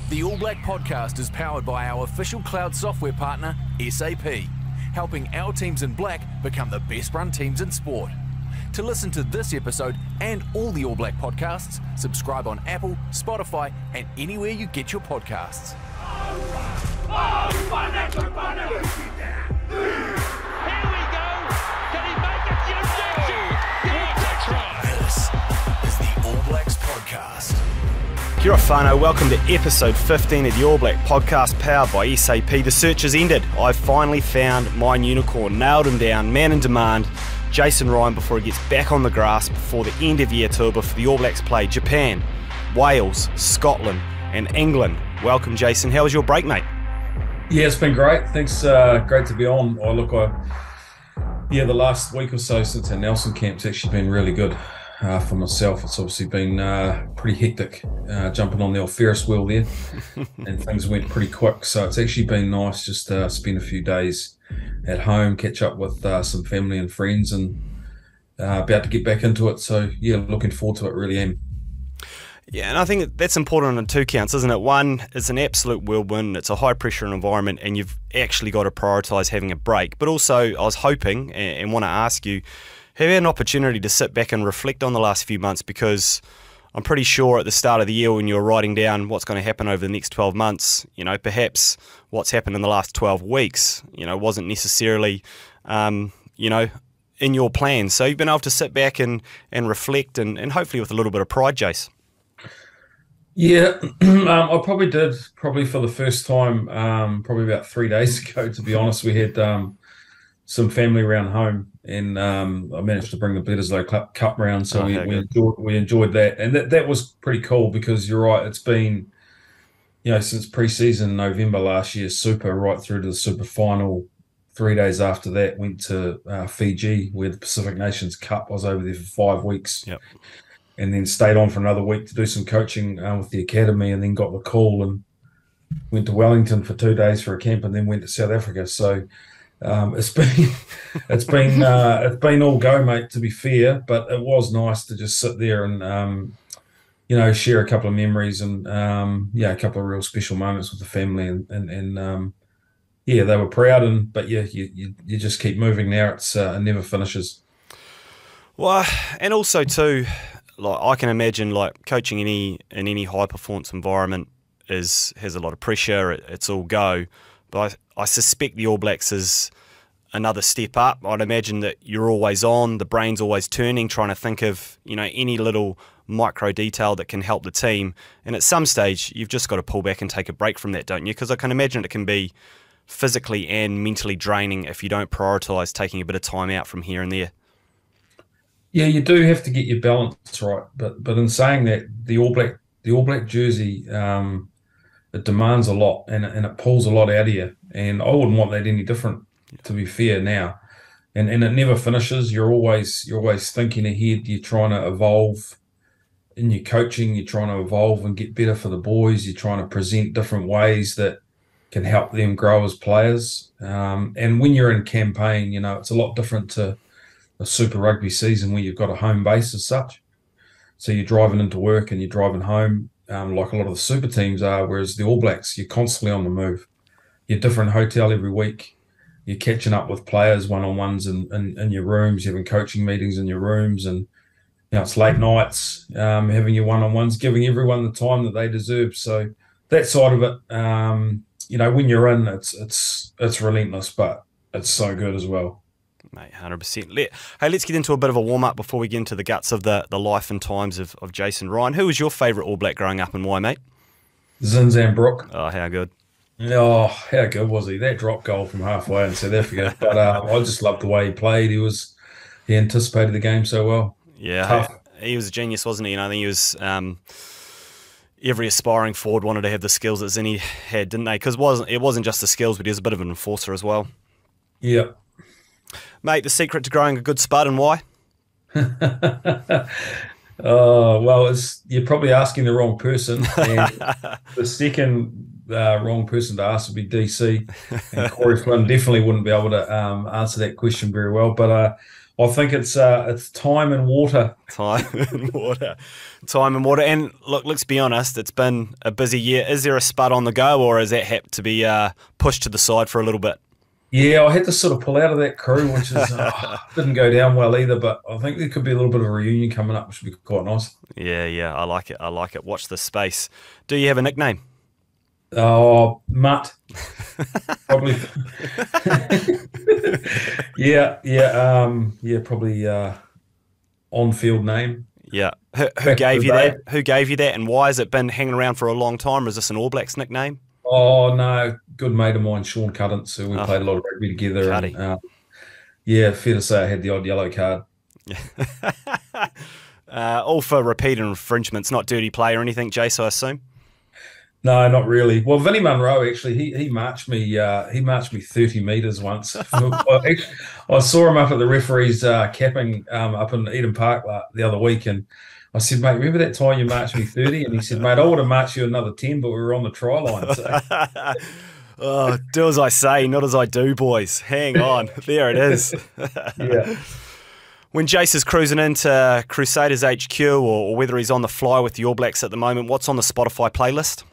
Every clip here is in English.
The All Black podcast is powered by our official cloud software partner, SAP, helping our teams in black become the best run teams in sport. To listen to this episode and all the All Black podcasts, subscribe on Apple, Spotify, and anywhere you get your podcasts. This is the All Blacks podcast. Kia ora whānau, welcome to episode 15 of the All Black podcast powered by SAP. The search has ended. I've finally found mine unicorn, nailed him down, man in demand, Jason Ryan, before he gets back on the grass before the end of year tour before the All Blacks play Japan, Wales, Scotland and England. Welcome, Jason. How was your break, mate? Yeah, it's been great. Thanks. Great to be on. The last week or so since our Nelson camp's actually been really good for myself. It's obviously been pretty hectic jumping on the old Ferris wheel there, and things went pretty quick. So it's actually been nice just to spend a few days at home, catch up with some family and friends, and about to get back into it. So yeah, looking forward to it. Really am. Yeah, and I think that's important on two counts, isn't it? One, it's an absolute whirlwind, it's a high-pressure environment, and you've actually got to prioritise having a break. But also, I was hoping, and want to ask you, have you had an opportunity to sit back and reflect on the last few months? Because I'm pretty sure at the start of the year when you were writing down what's going to happen over the next 12 months, perhaps what's happened in the last 12 weeks, wasn't necessarily, in your plans. So you've been able to sit back and reflect and hopefully with a little bit of pride, Jace. Yeah, I probably did, for the first time, probably about 3 days ago, to be honest. We had some family around home, and I managed to bring the Bledisloe Cup round, so we enjoyed that. And that was pretty cool because you're right, it's been, since pre-season November last year, Super, right through to the Super final. 3 days after that, went to Fiji, where the Pacific Nations Cup. I was over there for 5 weeks. Yep. And then stayed on for another week to do some coaching with the academy, and then got the call and went to Wellington for 2 days for a camp, and then went to South Africa. So it's been all go, mate, to be fair. But it was nice to just sit there and share a couple of memories and a couple of real special moments with the family, and they were proud. But you just keep moving now. It never finishes. Well, and also too, like I can imagine, like coaching in any high performance environment has a lot of pressure. It's all go, but I suspect the All Blacks is another step up. I'd imagine that you're always on, the brain's always turning, trying to think of any little micro detail that can help the team. And at some stage, you've just got to pull back and take a break from that, don't you? Because I can imagine it can be physically and mentally draining if you don't prioritise taking a bit of time out from here and there. Yeah, you do have to get your balance right, but in saying that, the All Black jersey, it demands a lot and it pulls a lot out of you, and I wouldn't want that any different. To be fair, now, and it never finishes. You're always thinking ahead. You're trying to evolve in your coaching. You're trying to evolve and get better for the boys. You're trying to present different ways that can help them grow as players. And when you're in campaign, it's a lot different to a Super Rugby season where you've got a home base as such. So you're driving into work and you're driving home, like a lot of the super teams are, whereas the All Blacks, you're constantly on the move. You're different hotel every week. You're catching up with players one-on-ones in your rooms. You're having coaching meetings in your rooms, and it's late nights, having your one-on-ones, giving everyone the time that they deserve. So that side of it, when you're in, it's relentless, but it's so good as well. Mate, 100%. Let's get into a bit of a warm-up before we get into the guts of the life and times of Jason Ryan. Who was your favourite All Black growing up and why, mate? Zinzan Brook. Oh, how good. Oh, how good was he? That drop goal from halfway in South Africa. But I just loved the way he played. He anticipated the game so well. Yeah, Tough. He was a genius, wasn't he? And I think he was... every aspiring forward wanted to have the skills that Zinni had, didn't they? Because it wasn't just the skills, but he was a bit of an enforcer as well. Yeah. Mate, the secret to growing a good spud and why? Oh, well, you're probably asking the wrong person. And the second wrong person to ask would be DC. And Corey Flynn definitely wouldn't be able to answer that question very well. But I think it's time and water. Time and water. Time and water. And look, let's be honest, it's been a busy year. Is there a spud on the go, or has that had to be pushed to the side for a little bit? Yeah, I had to sort of pull out of that crew, which is didn't go down well either. But I think there could be a little bit of a reunion coming up, which would be quite nice. Yeah, I like it. I like it. Watch this space. Do you have a nickname? Oh, Mutt. Probably. Yeah, probably on-field name. Yeah. Who Back in gave the you day. that? Who gave you that, and why has it been hanging around for a long time? Or is this an All Blacks nickname? Oh no, good mate of mine, Sean Cuddance, who we Oh, played a lot of rugby together. Cuddy. And yeah, fair to say I had the odd yellow card. All for repeat infringements, not dirty play or anything, Jace, I assume? No, not really. Well, Vinnie Munro actually he marched me 30 meters once. I saw him up at the referee's capping up in Eden Park the other week, and I said, mate, remember that time you marched me 30? And he said, mate, I would have marched you another 10, but we were on the try line. So. Oh, do as I say, not as I do, boys. Hang on. There it is. Yeah. When Jace is cruising into Crusaders HQ, or whether he's on the fly with the All Blacks at the moment, what's on the Spotify playlist?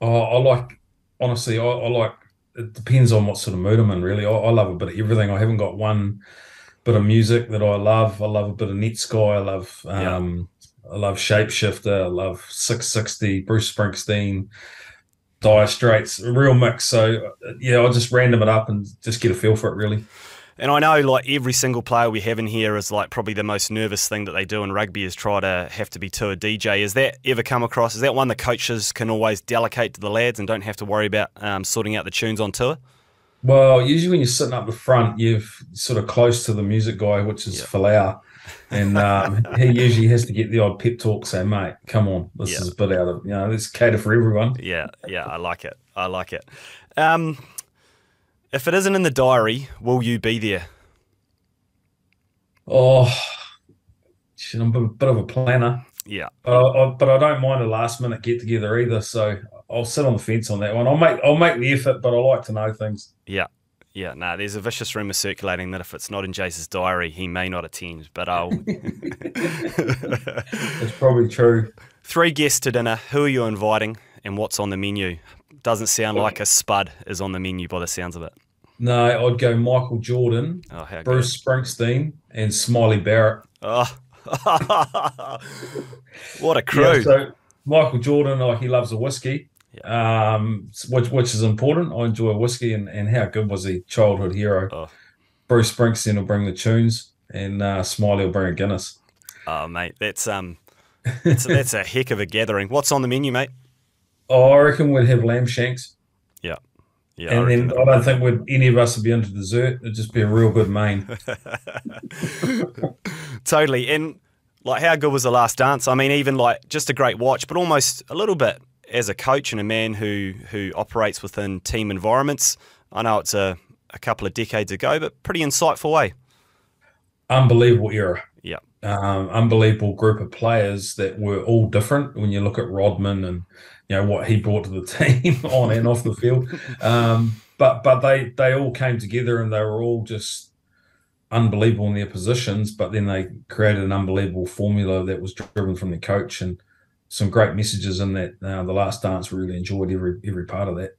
Oh, honestly, I like, it depends on what sort of mood I'm in, really. I love a bit of everything. I haven't got one bit of music that I love. I love a bit of Netsky. I love Shapeshifter. I love 660, Bruce Springsteen, Dire Straits, a real mix. So, yeah, I'll just random it up and just get a feel for it, really. And I know, like, every single player we have in here is, like, probably the most nervous thing that they do in rugby is try to have to be to a DJ. Has that ever come across? Is that one the coaches can always delegate to the lads and don't have to worry about sorting out the tunes on tour? Well, usually when you're sitting up the front, you're sort of close to the music guy, which is Falau. And he usually has to get the odd pep talk, say, mate, come on, this is a bit out of, let's cater for everyone. Yeah, I like it. I like it. If it isn't in the diary, will you be there? Oh, shit, I'm a bit of a planner. Yeah. But I don't mind a last minute get together either. So I'll sit on the fence on that one. I'll make the effort, but I like to know things. Yeah. Yeah, no, there's a vicious rumour circulating that if it's not in Jace's diary, he may not attend, but I'll... It's probably true. 3 guests to dinner. Who are you inviting and what's on the menu? Doesn't sound like a spud is on the menu by the sounds of it. No, I'd go Michael Jordan, Bruce Springsteen, and Smiley Barrett. Oh, what a crew. Yeah, so Michael Jordan, he loves a whiskey. Which is important. I enjoy whiskey, and how good was he? Childhood hero. Oh. Bruce Springsteen will bring the tunes, and Smiley will bring a Guinness. Oh, mate, that's a heck of a gathering. What's on the menu, mate? Oh, I reckon we'd have lamb shanks. Yeah, and then I don't think any of us would be into dessert. It'd just be a real good main. Totally. And like, how good was The Last Dance? I mean, even like just a great watch, but almost a little bit as a coach and a man who operates within team environments. I know it's a couple of decades ago, but pretty insightful way. Unbelievable era. Yeah. Unbelievable group of players that were all different when you look at Rodman and what he brought to the team on and off the field. But they all came together and they were all just unbelievable in their positions, but then they created an unbelievable formula that was driven from the coach, and some great messages in that. The Last Dance, really enjoyed every part of that.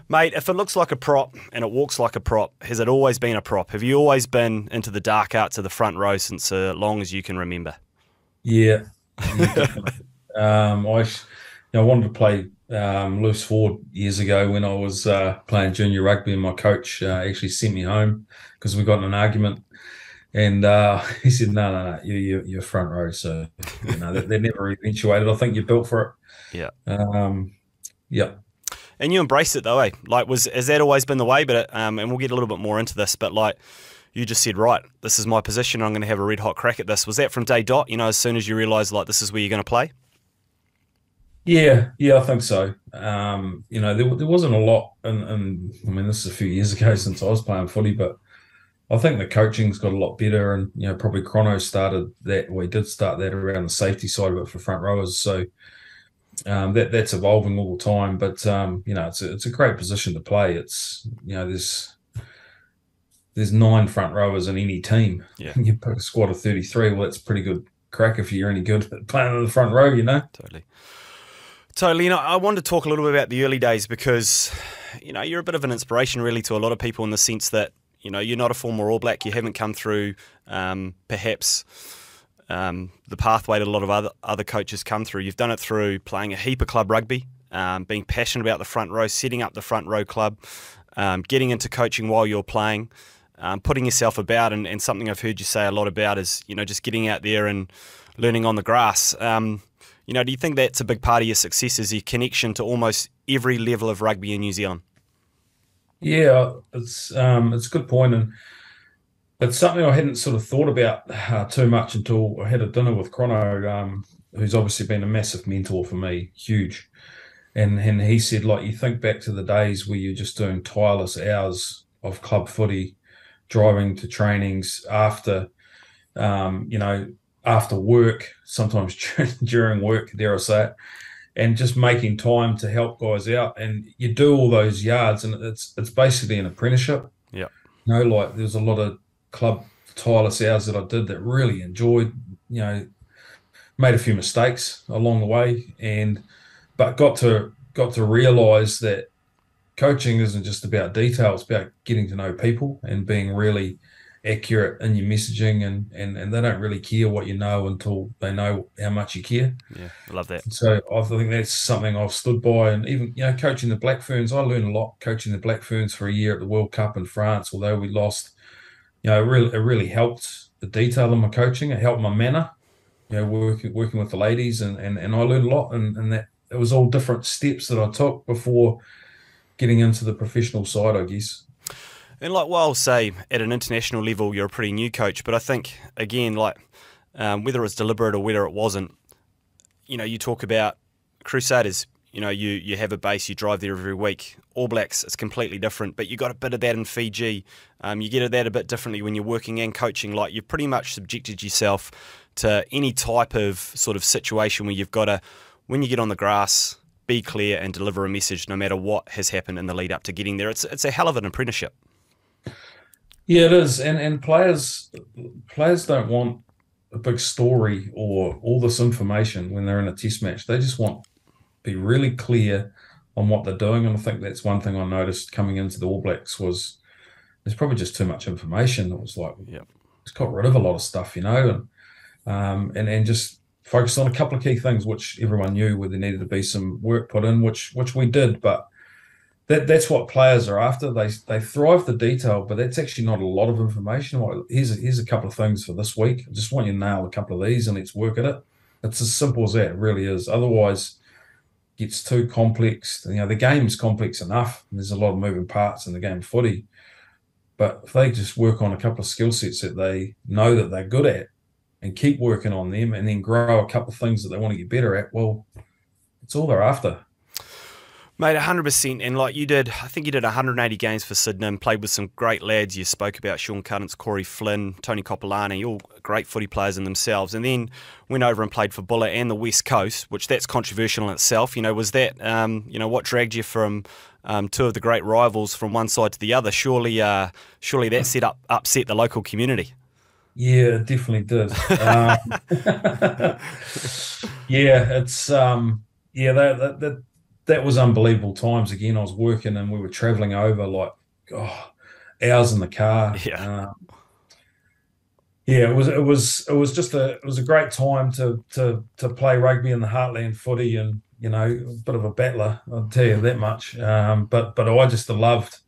Mate, if it looks like a prop and it walks like a prop, has it always been a prop? Have you always been into the dark arts of the front row since as long as you can remember? Yeah. I wanted to play loose forward years ago when I was playing junior rugby, and my coach actually sent me home because we got in an argument. And he said, no, you're front row. So, they never eventuated. I think you're built for it. Yeah. Yeah. And you embraced it though, eh? Like, has that always been the way? But and we'll get a little bit more into this, but like, you just said, right, this is my position. I'm going to have a red hot crack at this. Was that from day dot? As soon as you realised like this is where you're going to play? Yeah, I think so. There wasn't a lot, and I mean, this is a few years ago since I was playing footy, but I think the coaching's got a lot better, and probably Chrono started that. We did start that around the safety side of it for front rowers. So that's evolving all the time. But it's a great position to play. It's there's there's 9 front rowers in any team. Yeah. And you pick a squad of 33. Well, that's pretty good crack if you're any good at playing in the front row, Totally. Totally. I wanted to talk a little bit about the early days because, you're a bit of an inspiration really to a lot of people in the sense that, you're not a former All Black. You haven't come through perhaps the pathway that a lot of other coaches come through. You've done it through playing a heap of club rugby, being passionate about the front row, setting up the front row club, getting into coaching while you're playing, putting yourself about, and something I've heard you say a lot about is, just getting out there and learning on the grass. Do you think that's a big part of your success, is your connection to almost every level of rugby in New Zealand? Yeah, it's a good point, and it's something I hadn't sort of thought about too much until I had a dinner with Chrono, who's obviously been a massive mentor for me, huge. And he said, like, you think back to the days where you're just doing tireless hours of club footy, driving to trainings after, after work, sometimes during work, dare I say it, and just making time to help guys out. And you do all those yards, and it's basically an apprenticeship. Yeah. Like there's a lot of club tireless hours that I did that really enjoyed, made a few mistakes along the way, but got to realise that coaching isn't just about detail, it's about getting to know people and being really accurate in your messaging, and they don't really care what you know until they know how much you care. Yeah, I love that. So I think that's something I've stood by, and even coaching the Black Ferns, I learned a lot coaching the Black Ferns for a year at the World Cup in France. Although we lost, it really helped the detail of my coaching. It helped my manner, working with the ladies, and I learned a lot, and that it was all different steps that I took before getting into the professional side, I guess. And I'll say at an international level, you're a pretty new coach, but I think, again, whether it's deliberate or whether it wasn't, you talk about Crusaders, you have a base, you drive there every week. All Blacks, it's completely different, but you got a bit of that in Fiji. You get that a bit differently when you're working and coaching. You've pretty much subjected yourself to any type of sort of situation where you've got to, when you get on the grass, be clear and deliver a message no matter what has happened in the lead up to getting there. It's a hell of an apprenticeship. Yeah, it is, and players don't want a big story or all this information when they're in a test match. They just want to be really clear on what they're doing, and I think that's one thing I noticed coming into the All Blacks was there's probably just too much information. It was like, it's got rid of a lot of stuff, and just focused on a couple of key things which everyone knew where there needed to be some work put in, which we did, but that's what players are after. They thrive for detail, but that's actually not a lot of information. Well, here's a couple of things for this week. I just want you to nail a couple of these and let's work at it. It's as simple as that. It really is. Otherwise, it gets too complex. The game's complex enough. There's a lot of moving parts in the game of footy. But if they just work on a couple of skill sets that they know that they're good at and keep working on them and then grow a couple of things that they want to get better at, well, it's all they're after. Mate, 100%. And you did, I think you did 180 games for Sydenham, played with some great lads. You spoke about Sean Cuddance, Corey Flynn, Tony Copolani, all great footy players in themselves. And then went over and played for Buller and the West Coast, which that's controversial in itself. Was that, what dragged you from two of the great rivals from one side to the other? Surely that upset the local community. Yeah, it definitely did. That was unbelievable times. Again, I was working and we were traveling over hours in the car. Yeah. It was just a great time to play rugby in the Heartland footy, and a bit of a battler, I'll tell you that much. But I just loved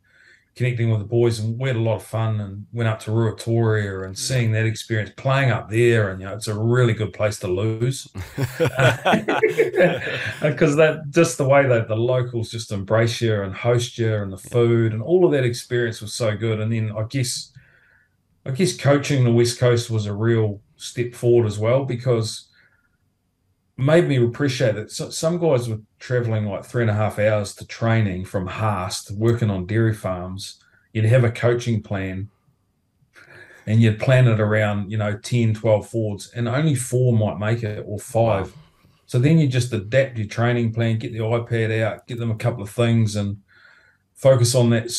connecting with the boys, and we had a lot of fun and went up to Ruatoria and seeing that experience, playing up there, and it's a really good place to lose because that just the way that the locals just embrace you and host you, and the food and all of that experience was so good. And then I guess coaching the West Coast was a real step forward as well, because made me appreciate that some guys were traveling 3.5 hours to training from Haast, working on dairy farms. You'd have a coaching plan and you'd plan it around, 10, 12 forwards, and only 4 might make it, or 5. Wow. So then you just adapt your training plan, get the iPad out, get them a couple of things and focus on that,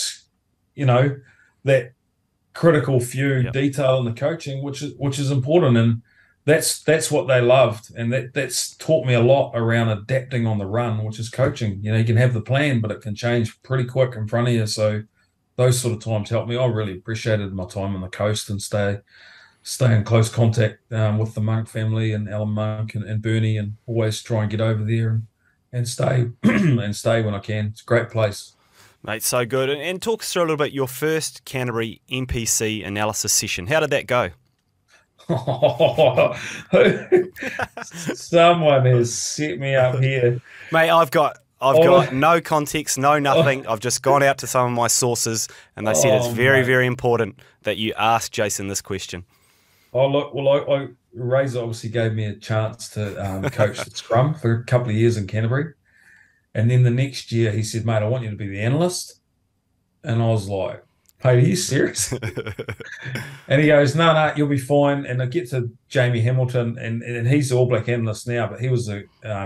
that critical few Yep. detail in the coaching, which is important, and that's what they loved, and that's taught me a lot around adapting on the run, which is coaching. You can have the plan, but it can change pretty quick in front of you. So those sort of times helped me. I really appreciated my time on the coast and stay in close contact with the Monk family and Alan Monk and Bernie, and always try and get over there and stay and stay when I can. It's a great place. Mate, so good. And talk us through a little bit your first Canterbury NPC analysis session. How did that go? Someone has set me up here. Mate, I've got no context, no nothing. I've just gone out to some of my sources and they said it's very, very important that you ask Jason this question. Oh, look, well, Razor obviously gave me a chance to coach the scrum for a couple of years in Canterbury. And then the next year he said, mate, I want you to be the analyst. And I was like, hey, are you serious? And he goes, no, you'll be fine. And I get to Jamie Hamilton, and he's the All Black analyst now, but he was a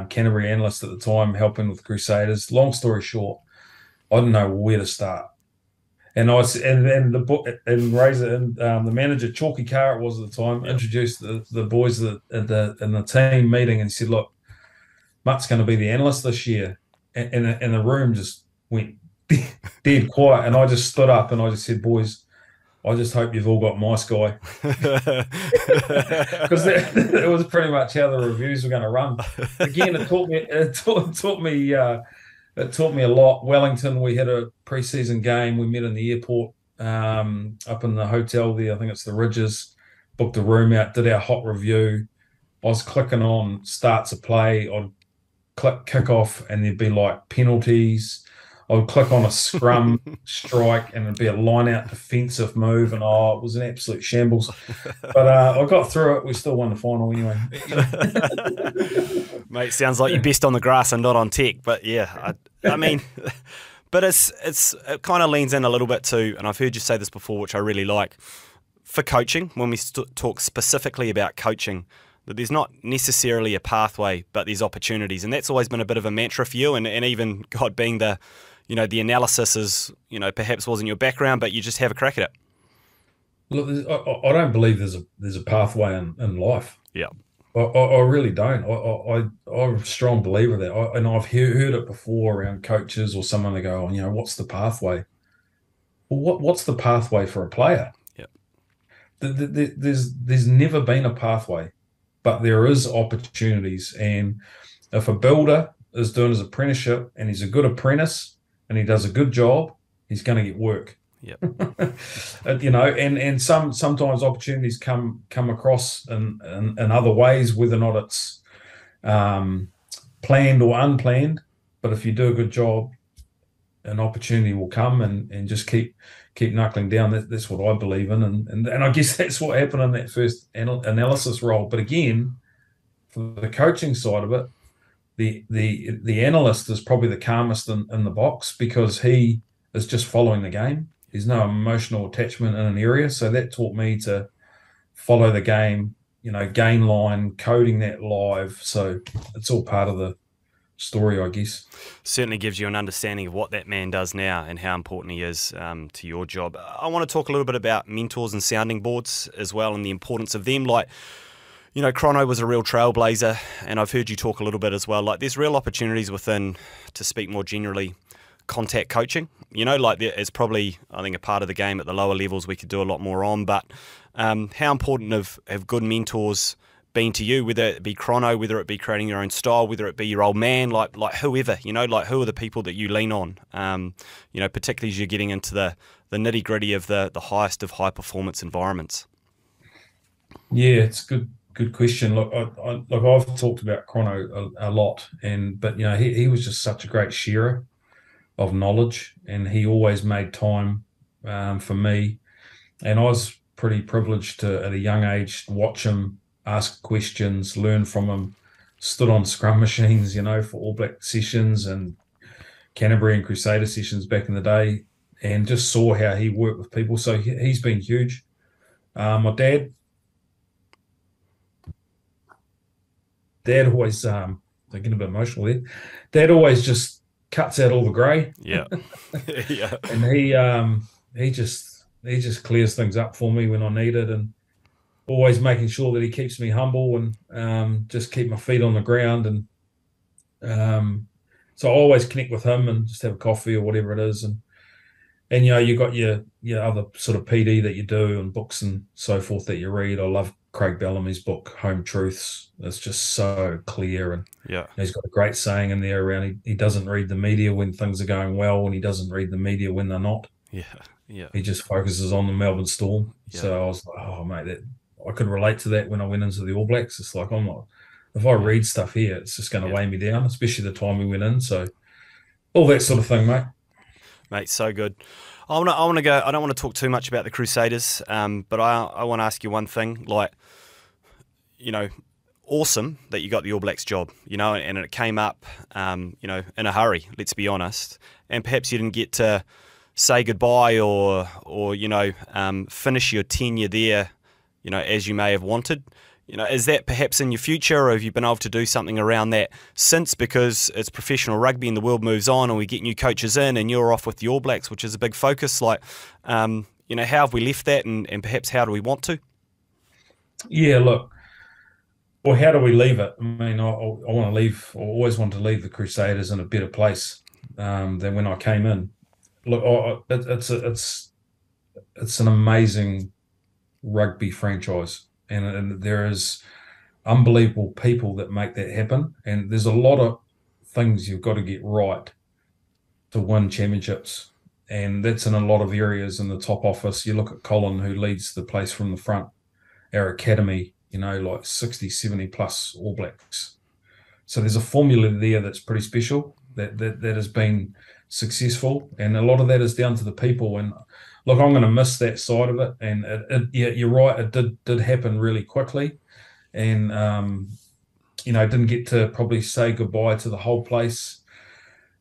Canterbury analyst at the time, helping with Crusaders. Long story short, I didn't know where to start. And the book and Razor and the manager, Chalky Carr, it was at the time, introduced the boys in the team meeting and said, look, Mutt's going to be the analyst this year. And the room just went dead quiet. And I just stood up and I just said, boys, I just hope you've all got my sky. Because it was pretty much how the reviews were going to run. Again, it taught me a lot. Wellington, we had a pre-season game. We met in the airport up in the hotel there. I think it's the Ridges. Booked a room out, did our hot review. I was clicking on starts of play. I'd click kick off and there'd be like penalties. I would click on a scrum strike and it'd be a line-out defensive move, and it was an absolute shambles. But I got through it. We still won the final anyway. Mate, sounds like you're best on the grass and not on tech. But yeah, I mean, but it kind of leans in a little bit too, and I've heard you say this before, which I really like, for coaching, when we talk specifically about coaching, that there's not necessarily a pathway, but there's opportunities. And that's always been a bit of a mantra for you, and even God being the analysis is, perhaps wasn't your background, but you just have a crack at it. Look, I don't believe there's a pathway in life. Yeah. I really don't. I'm a strong believer of that. And I've heard it before around coaches or someone, they go, what's the pathway? Well, what's the pathway for a player? Yeah. There's never been a pathway, but there is opportunities. And if a builder is doing his apprenticeship and he's a good apprentice and he does a good job, he's going to get work. Yep. And sometimes opportunities come across in other ways, whether or not it's planned or unplanned. But if you do a good job, an opportunity will come, and just keep knuckling down. That's what I believe in, and I guess that's what happened in that first analysis role. But again, for the coaching side of it, the analyst is probably the calmest in the box, because he is just following the game. There's no emotional attachment in an area. So that taught me to follow the game, game line, coding that live. So it's all part of the story, I guess. Certainly gives you an understanding of what that man does now and how important he is to your job. I want to talk a little bit about mentors and sounding boards as well, and the importance of them. Like, Chrono was a real trailblazer, and I've heard you talk a little bit as well. Like, there's real opportunities within, to speak more generally, contact coaching. It's probably, I think, a part of the game at the lower levels we could do a lot more on. But how important have good mentors been to you, whether it be Chrono, whether it be creating your own style, whether it be your old man, like whoever, who are the people that you lean on, particularly as you're getting into the nitty gritty of the highest of high performance environments? Yeah, it's a good question. Look, I've talked about Chrono a lot, but he was just such a great sharer of knowledge, and he always made time for me. And I was pretty privileged to, at a young age, watch him, ask questions, learn from him. Stood on scrum machines, for All Black sessions and Canterbury and Crusader sessions back in the day, and just saw how he worked with people. So he's been huge. My dad always, I'm getting a bit emotional there. Dad always just cuts out all the grey. Yeah. Yeah. And he just, just clears things up for me when I need it, and always making sure that he keeps me humble and just keep my feet on the ground. And so I always connect with him and just have a coffee or whatever it is. And you got your other sort of PD that you do and books and so forth that you read. I love Craig Bellamy's book, Home Truths. It's just so clear, and he's got a great saying in there around he doesn't read the media when things are going well, and he doesn't read the media when they're not. Yeah. He just focuses on the Melbourne Storm. Yeah. So I was like, oh mate, I could relate to that when I went into the All Blacks. It's like if I read stuff here, it's just going to weigh me down, especially the time we went in. So all that sort of thing, mate. Mate, so good. I want to go. I don't want to talk too much about the Crusaders, but I want to ask you one thing. Like, awesome that you got the All Blacks job, and it came up, in a hurry. Let's be honest, and perhaps you didn't get to say goodbye or finish your tenure there, as you may have wanted. Is that perhaps in your future, or have you been able to do something around that since? Because it's professional rugby and the world moves on, and we get new coaches in, and you're off with the All Blacks, which is a big focus. Like, how have we left that, and perhaps how do we want to? Yeah, look. Well, how do we leave it? I mean, I want to leave, or always want to leave the Crusaders in a better place than when I came in. Look, it's an amazing rugby franchise. And there is unbelievable people that make that happen. And there's a lot of things you've got to get right to win championships. And that's in a lot of areas in the top office. You look at Colin, who leads the place from the front, our academy, like 60, 70 plus All Blacks. So there's a formula there that's pretty special that has been successful. And a lot of that is down to the people. And look, I'm going to miss that side of it. And you're right, it did happen really quickly. And, didn't get to probably say goodbye to the whole place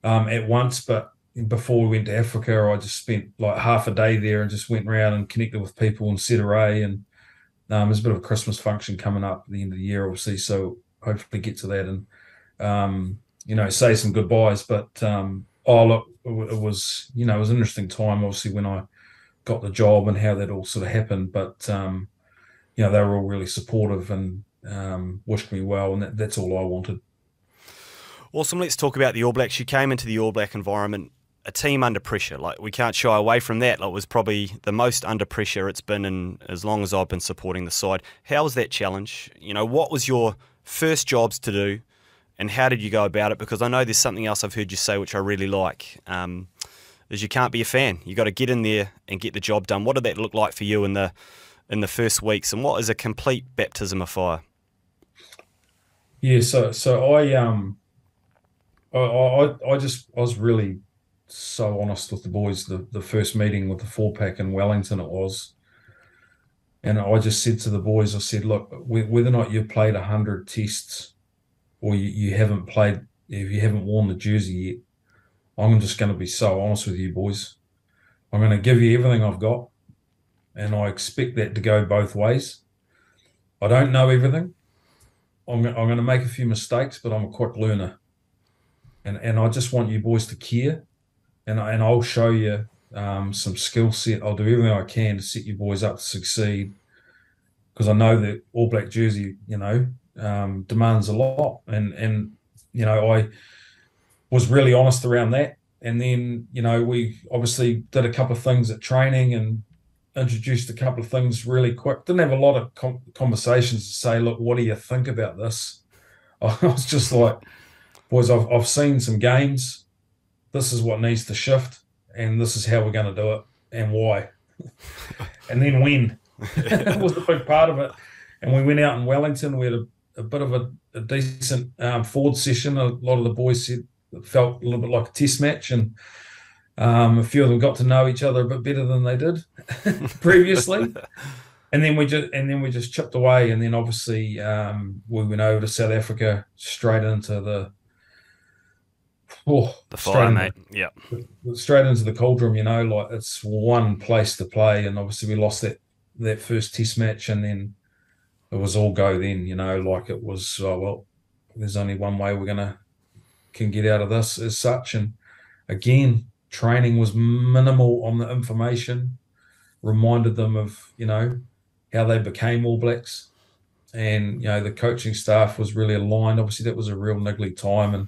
at once. But before we went to Africa, I just spent like half a day there and just went around and connected with people in Sederay. And there's a bit of a Christmas function coming up at the end of the year, obviously. So hopefully get to that and, say some goodbyes. But, look, it was an interesting time, obviously, when I got the job and how that all sort of happened. But, they were all really supportive and wished me well. And that's all I wanted. Awesome. Let's talk about the All Blacks. You came into the All Black environment, a team under pressure. Like, we can't shy away from that. Like, it was probably the most under pressure it's been in as long as I've been supporting the side. How was that challenge? What was your first jobs to do, and how did you go about it? Because I know there's something else I've heard you say which I really like, is you can't be a fan. You got to get in there and get the job done. What did that look like for you in the first weeks, and what is a complete baptism of fire? Yeah, so I was really so honest with the boys. The first meeting with the 4-pack in Wellington it was, and I just said to the boys, I said, look, whether or not you've played 100 tests or you haven't played, if you haven't worn the jersey yet, I'm just going to be so honest with you boys. I'm going to give you everything I've got, and I expect that to go both ways. I don't know everything. I'm going to make a few mistakes, but I'm a quick learner. And I just want you boys to care, and I'll show you some skill set. I'll do everything I can to set you boys up to succeed, because I know that All Black jersey, demands a lot. And I was really honest around that. And then, we obviously did a couple of things at training and introduced a couple of things really quick. Didn't have a lot of conversations to say, look, what do you think about this? I was just like, boys, I've seen some games. This is what needs to shift, and this is how we're going to do it, and why. And then when. That was the big part of it. And we went out in Wellington. We had a bit of a decent forward session. A lot of the boys said it felt a little bit like a test match, and a few of them got to know each other a bit better than they did previously. And then we just chipped away, and then obviously we went over to South Africa straight into the fire, mate. Yeah, straight into the cauldron. Like, it's one place to play, and obviously we lost that first test match, and then it was all go. Then like it was there's only one way we're can get out of this as such. And again, training was minimal on the information. reminded them of, how they became All Blacks. And, the coaching staff was really aligned. Obviously, that was a real niggly time. And,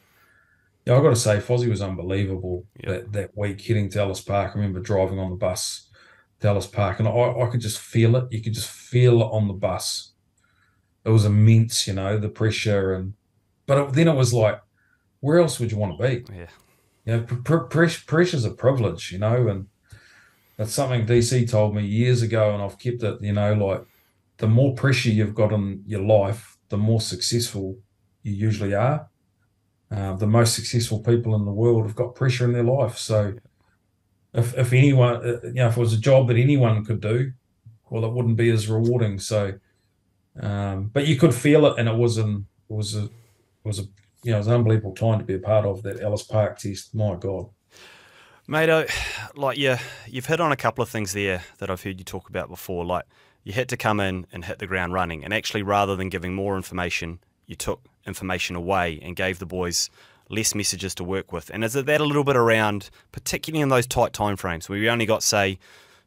I've got to say, Fozzie was unbelievable that week heading to Ellis Park. I remember driving on the bus to Ellis Park, and I could just feel it. You could just feel it on the bus. It was immense, the pressure. But then it was like, where else would you want to be? Yeah. Pressure's a privilege, and that's something DC told me years ago, and I've kept it, like the more pressure you've got in your life, the more successful you usually are. The most successful people in the world have got pressure in their life. So if anyone, if it was a job that anyone could do, well, it wouldn't be as rewarding. So, but you could feel it, and it was an unbelievable time to be a part of that Ellis Park test. My God. Mate, you've hit on a couple of things there that I've heard you talk about before. Like, you had to come in and hit the ground running, and actually, rather than giving more information, you took information away and gave the boys less messages to work with. And is it that a little bit around, particularly in those tight time frames where we only got, say,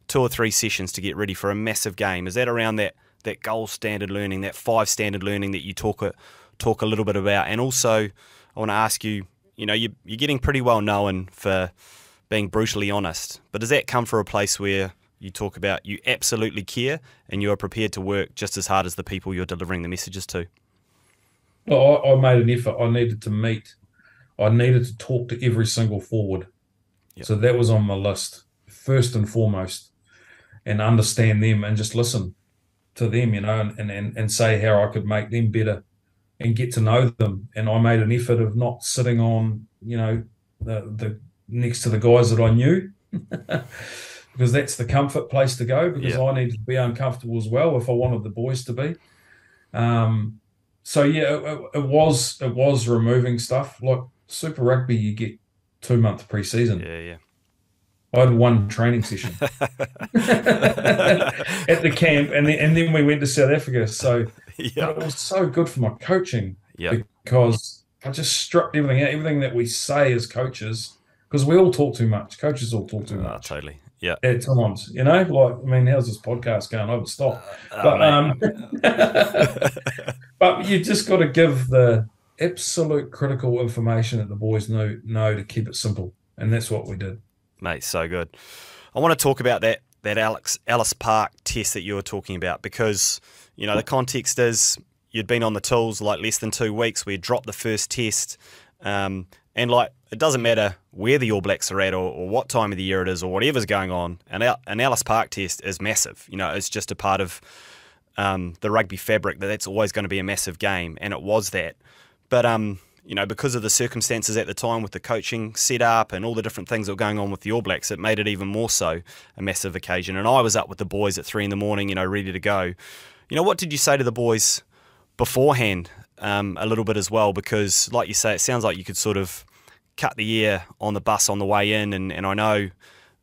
2 or 3 sessions to get ready for a massive game? Is that around that gold standard learning, that 5 standard learning that you talk a little bit about? And also, I want to ask you, you're getting pretty well known for being brutally honest, but does that come from a place where you talk about you absolutely care and you are prepared to work just as hard as the people you're delivering the messages to? Well, I made an effort. I needed to talk to every single forward. Yep. So that was on my list, first and foremost, and understand them and just listen to them, and say how I could make them better and get to know them. And I made an effort of not sitting on, the next to the guys that I knew, because that's the comfort place to go, because I needed to be uncomfortable as well if I wanted the boys to be. So it was removing stuff. Like Super Rugby, you get 2-month pre-season. Yeah. I had 1 training session at the camp, and then we went to South Africa. So but it was so good for my coaching because I just stripped everything out, everything that we say as coaches, because we all talk too much. Coaches all talk too much. Totally. Yeah. At times, how's this podcast going? I would stop. But you just got to give the absolute critical information that the boys know to keep it simple. And that's what we did. Mate, so good. I want to talk about that Ellis Park test that you were talking about, because, the context is you'd been on the tools like less than 2 weeks. We dropped the first test. And it doesn't matter where the All Blacks are at or what time of the year it is or whatever's going on. An Ellis Park test is massive. It's just a part of the rugby fabric that's always going to be a massive game, and it was that. But because of the circumstances at the time with the coaching setup and all the different things that were going on with the All Blacks, it made it even more so a massive occasion. And I was up with the boys at 3 a.m, ready to go. What did you say to the boys beforehand a little bit as well? Because, like you say, it sounds like you could sort of cut the air on the bus on the way in, and I know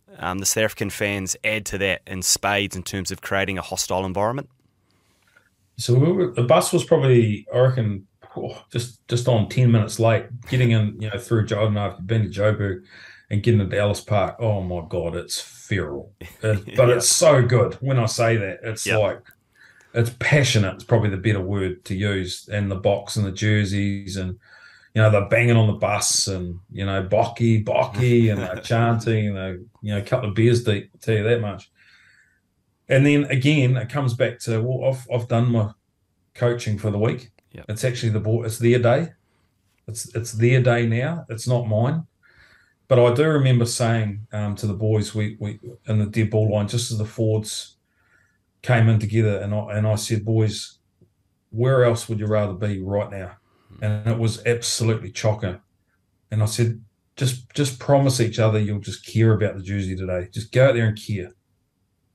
the South African fans add to that in spades in terms of creating a hostile environment. So the bus was probably, I reckon, just on 10 minutes late, getting in, through, I don't know if you've been to Joburg and getting into Ellis Park. Oh my God, it's feral. But it's so good. When I say that, it's like, it's passionate. It's probably the better word to use. And the box and the jerseys, and, they're banging on the bus, and, Bocky, and they're chanting, and they're, a couple of beers deep, I'll tell you that much. And then again, it comes back to, well, I've done my coaching for the week. Yep. It's actually it's their day. It's their day now. It's not mine. But I do remember saying to the boys, we in the dead ball line, just as the forwards came in together, and I said, boys, where else would you rather be right now? And it was absolutely chocker. And I said, just promise each other you'll just care about the jersey today. Just go out there and care.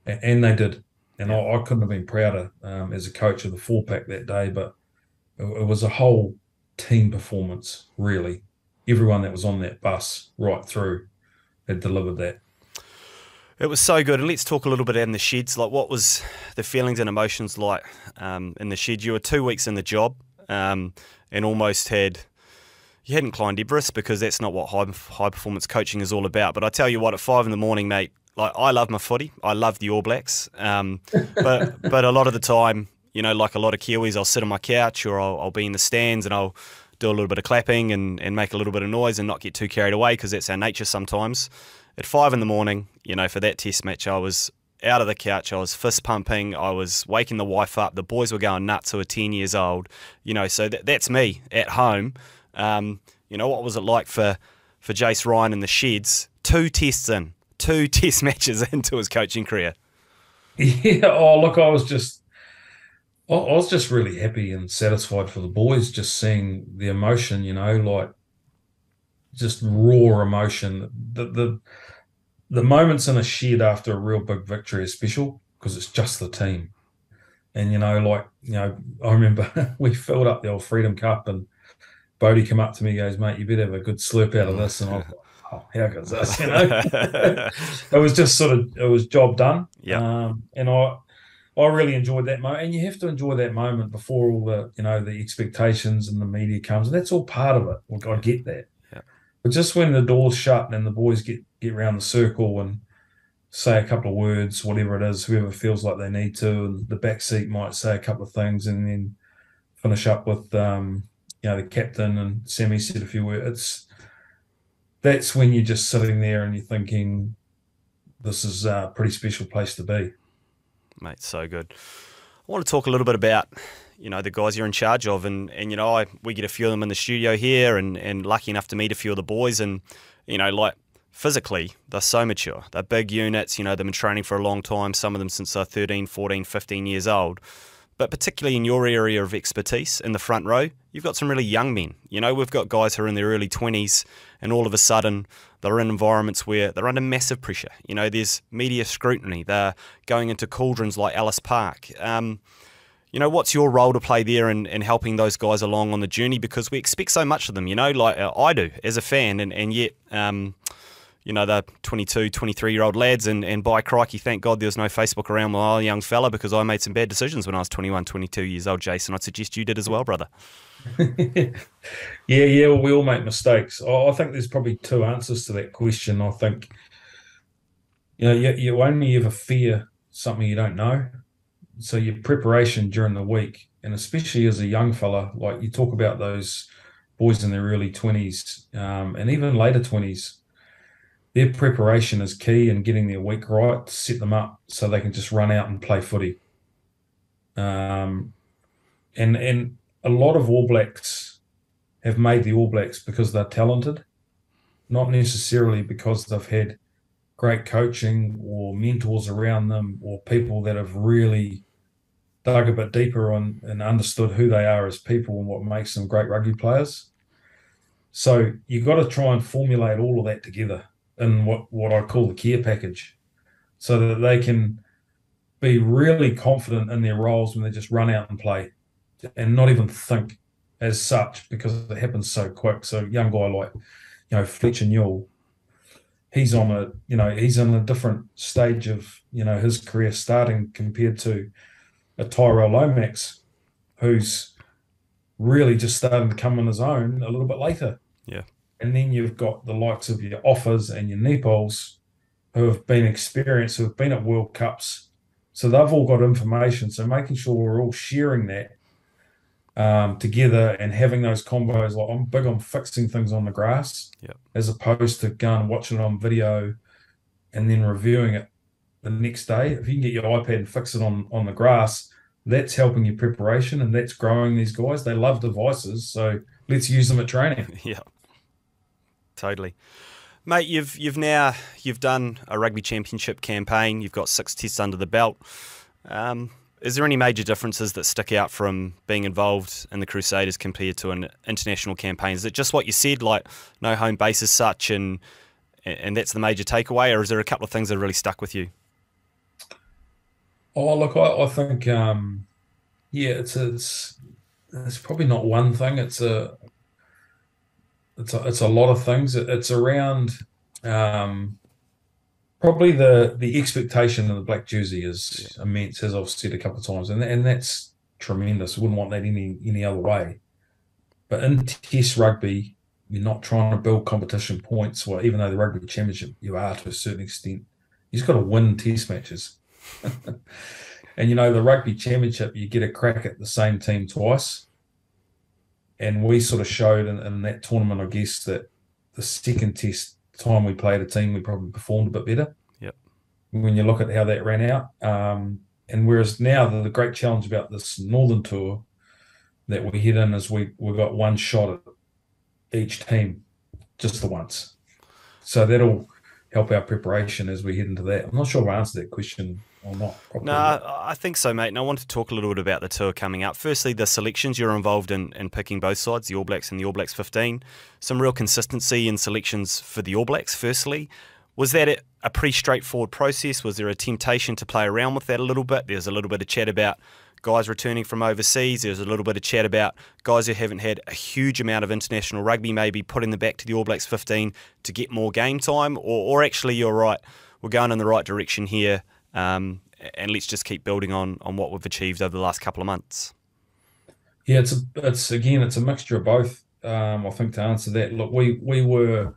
And they did. And I couldn't have been prouder as a coach of the 4-pack that day, but it was a whole team performance, really. Everyone that was on that bus right through had delivered that. It was so good. And let's talk a little bit in the sheds. Like, what was the feelings and emotions like in the shed? You were 2 weeks in the job and almost you hadn't climbed Everest, because that's not what high performance coaching is all about. But I tell you what, at 5 a.m, mate, like I love my footy. I love the All Blacks. But a lot of the time, you know, like a lot of Kiwis, I'll sit on my couch or I'll be in the stands and I'll do a little bit of clapping and make a little bit of noise and not get too carried away, because that's our nature sometimes. At 5 a.m, you know, for that test match, I was out of the couch, I was fist pumping, I was waking the wife up, the boys were going nuts who are 10 years old, you know, so that's me at home. You know, what was it like for Jace Ryan in the sheds? 2 test matches into his coaching career? Yeah, oh, look, I was just really happy and satisfied for the boys, just seeing the emotion, you know, like just raw emotion. The moments in a shed after a real big victory are special because it's just the team. And, you know, like, you know, I remember we filled up the old Freedom Cup and Bodie came up to me and goes, mate, you better have a good slurp out of this. And I was like, oh, how good's this, you know? It was just it was job done. Yeah. And I really enjoyed that moment. And you have to enjoy that moment before all the, you know, the expectations and the media comes. And that's all part of it. Look, I get that. Yeah. But just when the door's shut and the boys get around the circle and say a couple of words, whatever it is, whoever feels like they need to, and the back seat might say a couple of things and then finish up with, you know, the captain and Sammy said a few words. That's when you're just sitting there and you're thinking, this is a pretty special place to be. Mate, so good. I want to talk a little bit about, you know, the guys you're in charge of, and you know, we get a few of them in the studio here, and lucky enough to meet a few of the boys, and you know, like physically, they're so mature. They're big units, you know, they've been training for a long time, some of them since they're 13, 14, 15 years old. But particularly in your area of expertise, in the front row, you've got some really young men. You know, we've got guys who are in their early 20s, and all of a sudden they're in environments where they're under massive pressure. You know, there's media scrutiny. They're going into cauldrons like Ellis Park. You know, what's your role to play there in helping those guys along on the journey? Because we expect so much of them, you know, like I do as a fan, and yet, you know, they're 22, 23-year-old lads, and by crikey, thank God there was no Facebook around my old young fella, because I made some bad decisions when I was 21, 22 years old, Jason. I'd suggest you did as well, brother. Yeah, well, we all make mistakes. I think there's probably 2 answers to that question. I think, you know, you only ever fear something you don't know. So your preparation during the week, and especially as a young fella, like you talk about those boys in their early 20s and even later 20s, their preparation is key in getting their week right to set them up so they can just run out and play footy. And a lot of All Blacks have made the All Blacks because they're talented, not necessarily because they've had great coaching or mentors around them or people that have really dug a bit deeper on and understood who they are as people and what makes them great rugby players. So you've got to try and formulate all of that together in what I call the care package, so that they can be really confident in their roles when they just run out and play and not even think as such, because it happens so quick. So a young guy like, you know, Fletcher Newell, he's in a different stage of, you know, his career starting compared to a Tyrell Lomax, who's really just starting to come on his own a little bit later. Yeah. And then you've got the likes of your Offers and your Nepols who have been experienced, who have been at World Cups. So they've all got information. So making sure we're all sharing that together and having those combos. Like, I'm big on fixing things on the grass, as opposed to going and watching it on video and then reviewing it the next day. If you can get your iPad and fix it on the grass, that's helping your preparation and that's growing these guys. They love devices, so let's use them at training. Yeah, totally. Mate, you've done a rugby championship campaign. You've got 6 tests under the belt. Is there any major differences that stick out from being involved in the Crusaders compared to an international campaign? Is it just what you said, like no home base as such, and that's the major takeaway, or is there a couple of things that really stuck with you? Oh, look, I think, it's probably not one thing. It's a lot of things. It's around probably the expectation of the black jersey is immense, as I've said a couple of times, and that's tremendous. I wouldn't want that any other way. But in Test rugby, you're not trying to build competition points. Well, even though the Rugby Championship you are to a certain extent, He's got to win test matches. And, the rugby championship, you get a crack at the same team twice. And we sort of showed in that tournament, I guess, that the second test time we played a team, we probably performed a bit better. Yep. When you look at how that ran out. And whereas now the great challenge about this Northern Tour that we head in is we got one shot at each team, just the once. So that'll help our preparation as we head into that. I'm not sure if I answered that question or not. No, I think so, mate. And I want to talk a little bit about the tour coming up. Firstly, the selections you're involved in picking both sides, the All Blacks and the All Blacks 15. Some real consistency in selections for the All Blacks, firstly. Was that a pretty straightforward process? Was there a temptation to play around with that a little bit? There's a little bit of chat about guys returning from overseas. There's a little bit of chat about guys who haven't had a huge amount of international rugby, maybe putting them back to the All Blacks 15 to get more game time. Or actually, you're right, we're going in the right direction here, and let's just keep building on what we've achieved over the last couple of months. Yeah, it's a mixture of both. I think to answer that, look, we were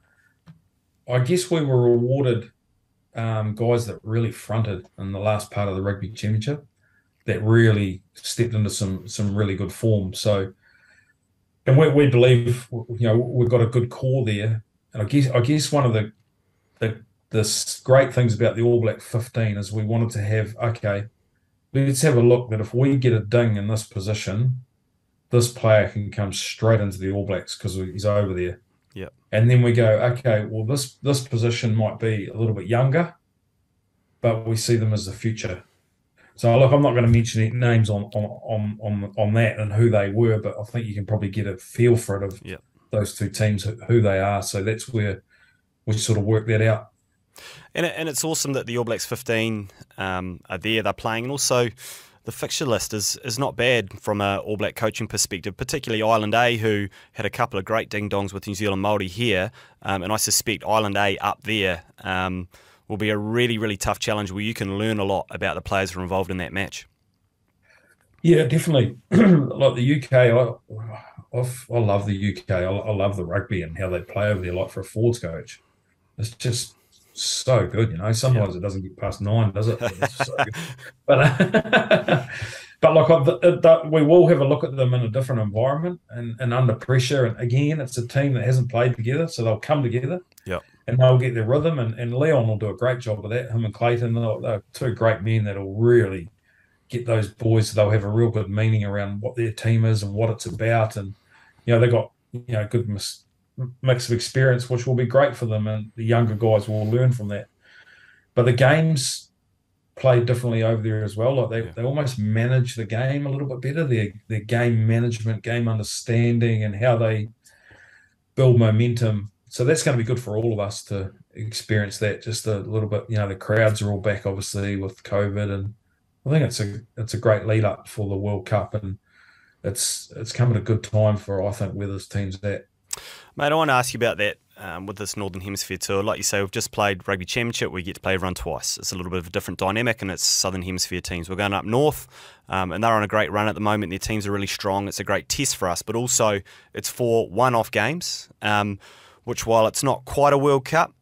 rewarded guys that really fronted in the last part of the rugby championship, that really stepped into some really good form. So, and we believe we've got a good core there. And I guess one of the great things about the All Black 15 is we wanted to have, okay, let's have a look that if we get a ding in this position, this player can come straight into the All Blacks because he's over there. Yeah. And then we go, okay, well, this position might be a little bit younger, but we see them as the future. So look, I'm not going to mention any names on that and who they were, but I think you can probably get a feel for it of those two teams, who they are. So that's where we sort of work that out. And it's awesome that the All Blacks 15 are there, they're playing, and also the fixture list is not bad from an All Black coaching perspective, particularly Island A, who had a couple of great ding-dongs with New Zealand Māori here, and I suspect Island A up there will be a really, really tough challenge where you can learn a lot about the players who are involved in that match. Yeah, definitely. Like the UK, I love the UK. I love the rugby and how they play over there, like for a forwards coach. It's just so good, Sometimes it doesn't get past 9, does it? It's so good. But like we will have a look at them in a different environment and under pressure. And again, it's a team that hasn't played together, so they'll come together. Yeah. And they'll get their rhythm. And Leon will do a great job of that. Him and Clayton, they're two great men that'll really get those boys. They'll have a real good meaning around what their team is and what it's about. And they've got good mix of experience, which will be great for them, and the younger guys will learn from that. But the games play differently over there as well. Like they almost manage the game a little bit better. Their game management, game understanding, and how they build momentum. So that's going to be good for all of us to experience that just a little bit. The crowds are all back, obviously, with COVID, and I think it's a great lead up for the World Cup, and it's come at a good time for, I think, where this team's at. Mate, I want to ask you about that with this Northern Hemisphere tour. Like you say, we've just played Rugby Championship. We get to play everyone twice. It's a little bit of a different dynamic, and it's Southern Hemisphere teams. We're going up north, and they're on a great run at the moment. Their teams are really strong. It's a great test for us, but also it's 4 one-off games, which, while it's not quite a World Cup,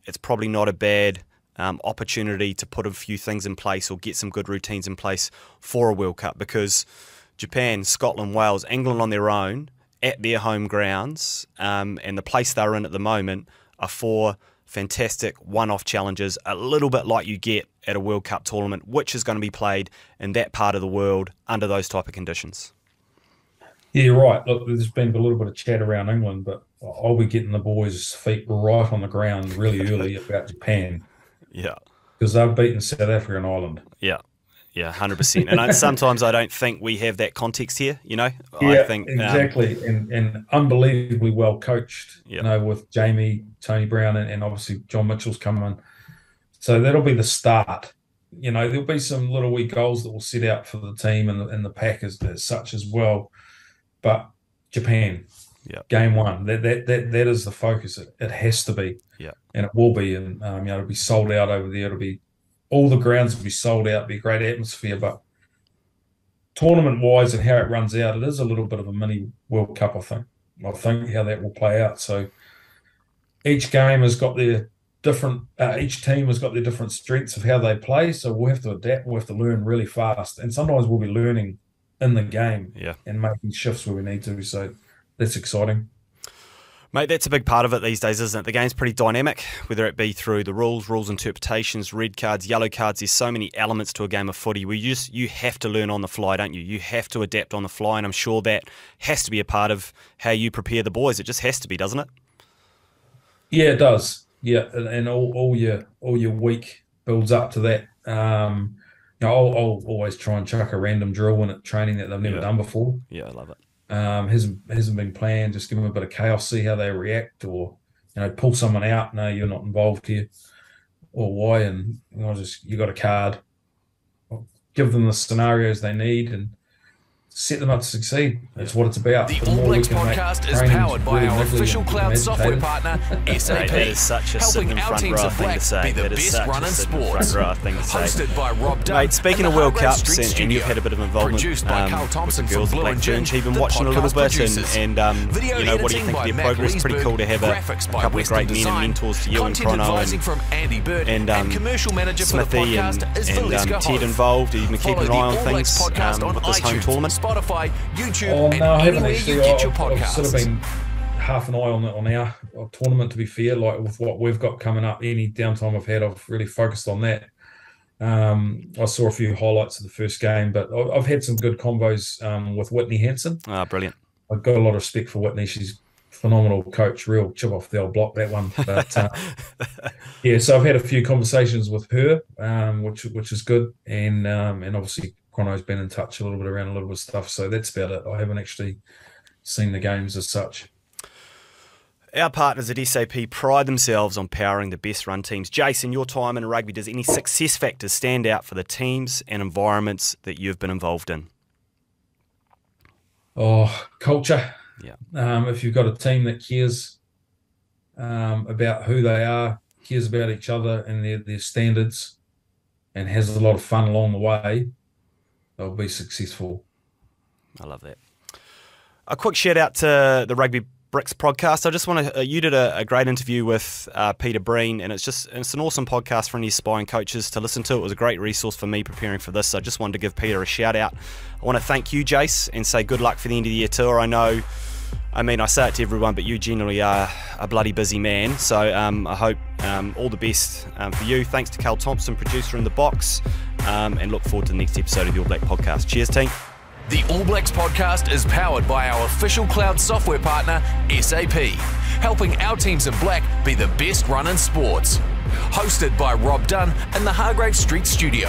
it's probably not a bad opportunity to put a few things in place or get some good routines in place for a World Cup, because Japan, Scotland, Wales, England on their own, at their home grounds, and the place they're in at the moment are 4 fantastic one-off challenges, a little bit like you get at a World Cup tournament, which is going to be played in that part of the world under those type of conditions. Yeah, you're right. Look, there's been a little bit of chat around England, but I'll be getting the boys' feet right on the ground really early about Japan. Yeah. Because they've beaten South Africa and Ireland. Yeah, 100%. And sometimes I don't think we have that context here, Yeah, I think, exactly. And unbelievably well coached, with Jamie, Tony Brown, and obviously John Mitchell's coming. So that'll be the start. There'll be some little wee goals that will set out for the team and the pack as such as well. But Japan, game 1, that is the focus. It has to be. Yeah. And it will be. And, it'll be sold out over there. All the grounds will be sold out, be a great atmosphere, but tournament-wise and how it runs out, it is a little bit of a mini World Cup, I think how that will play out. So each game has got their different. Each team has got their different strengths of how they play, so we'll have to adapt. We'll have to learn really fast, and sometimes we'll be learning in the game, and making shifts where we need to. So that's exciting. Mate, that's a big part of it these days, isn't it? The game's pretty dynamic, whether it be through the rules interpretations, red cards, yellow cards. There's so many elements to a game of footy where you have to learn on the fly, don't you? You have to adapt on the fly, and I'm sure that has to be a part of how you prepare the boys. It just has to be, doesn't it? Yeah, it does. Yeah, and all your week builds up to that. I'll always try and chuck a random drill in at training that they've never done before. Yeah, I love it. Hasn't been planned. Just give them a bit of chaos, see how they react, or pull someone out. No, you're not involved here, or why? And you got a card. I'll give them the scenarios they need and set them up to succeed. That's what it's about. The All Blacks podcast is powered by our official cloud software partner, SAP, that is such a helping our teams in black be the best run in sports. Hosted by Rob Dunne. Mate, speaking of World Cups, and you've had a bit of involvement produced by Carl Thompson with the girls from at Black Even watching a little bit, and what do you think of their progress? Pretty cool to have a couple of great men and mentors to you and Chrono and commercial manager for the Smithy and Ted involved. You've been keeping an eye on things with this home tournament. Spotify, YouTube, and anywhere you get your podcasts. I've sort of been half an eye on our tournament, to be fair. Like with what we've got coming up, any downtime I've had, I've really focused on that. I saw a few highlights of the first game, but I've had some good combos with Whitney Hansen. Ah, brilliant. I've got a lot of respect for Whitney. She's a phenomenal coach, real chip off the old block, that one. But so I've had a few conversations with her, which is good, and obviously Chrono's been in touch a little bit around a little bit of stuff, so that's about it. I haven't actually seen the games as such. Our partners at SAP pride themselves on powering the best run teams. Jason, your time in rugby, does any success factors stand out for the teams and environments that you've been involved in? Oh, culture. Yeah. If you've got a team that cares about who they are, cares about each other and their standards, and has a lot of fun along the way, they'll be successful. I love that. A quick shout out to the Rugby Bricks podcast. I just want to. You did a great interview with Peter Breen, and it's an awesome podcast for any aspiring coaches to listen to. It was a great resource for me preparing for this. So I just wanted to give Peter a shout out. I want to thank you, Jace, and say good luck for the end of the year tour. I say it to everyone, but you generally are a bloody busy man. So I hope all the best for you. Thanks to Carl Thompson, producer in the box, and look forward to the next episode of the All Black podcast. Cheers, team. The All Blacks podcast is powered by our official cloud software partner, SAP, helping our teams in black be the best run in sports. Hosted by Rob Dunne in the Hargrave Street studio.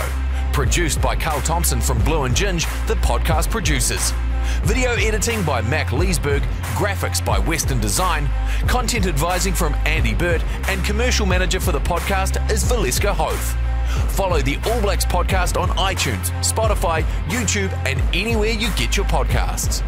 Produced by Carl Thompson from Blue and Ginge, the podcast producers. Video editing by Mac Leesburg, graphics by Western Design, content advising from Andy Burt, and commercial manager for the podcast is Valeska Hoth. Follow the All Blacks podcast on iTunes, Spotify, YouTube, and anywhere you get your podcasts.